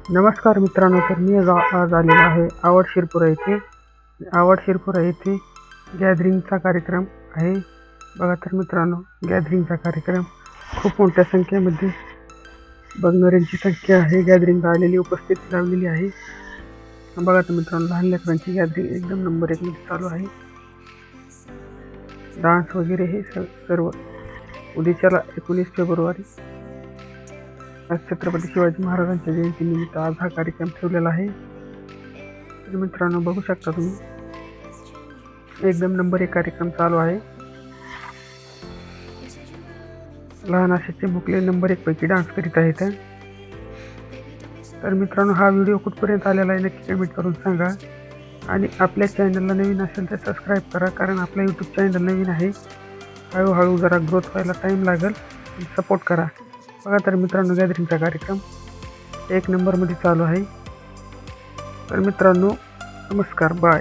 नमस्कार मित्रांनो, तर मी आज आलेलो आहे आवड शिरपुरा येथे गॅदरिंगचा कार्यक्रम आहे. बघा तर मित्रांनो, गॅदरिंगचा कार्यक्रम खूप मोठ्या संख्येमध्ये बघणाऱ्यांची संख्या आहे. गॅदरिंगला आलेली उपस्थिती लावलेली आहे. बघा तर मित्रांनो, लहान लेकरांची गॅदरिंग एकदम नंबर 1 मध्ये चालू आहे. डान्स वगैरे हे सर्व उद्याच्याला 19 फेब्रुवारी आज छत्रपती शिवाजी महाराजांच्या जयंतीनिमित्त आज हा कार्यक्रम ठेवलेला आहे. तर मित्रांनो, बघू शकता तुम्ही एकदम नंबर 1 कार्यक्रम चालू आहे. लहान असे चिमुकले नंबर 1 पैकी डान्स करीत आहेत. तर मित्रांनो, हा व्हिडिओ कुठपर्यंत आलेला आहे नक्की कमेंट करून सांगा. आणि आपल्या चॅनलला नवीन असेल तर सबस्क्राईब करा, कारण आपला यूट्यूब चॅनल नवीन आहे. हळूहळू जरा ग्रोथ व्हायला टाईम लागेल, सपोर्ट करा. बघा तर मित्रांनो, गॅदरिंगचा कार्यक्रम 1 नंबरमध्ये चालू आहे. तर मित्रांनो, नमस्कार, बाय.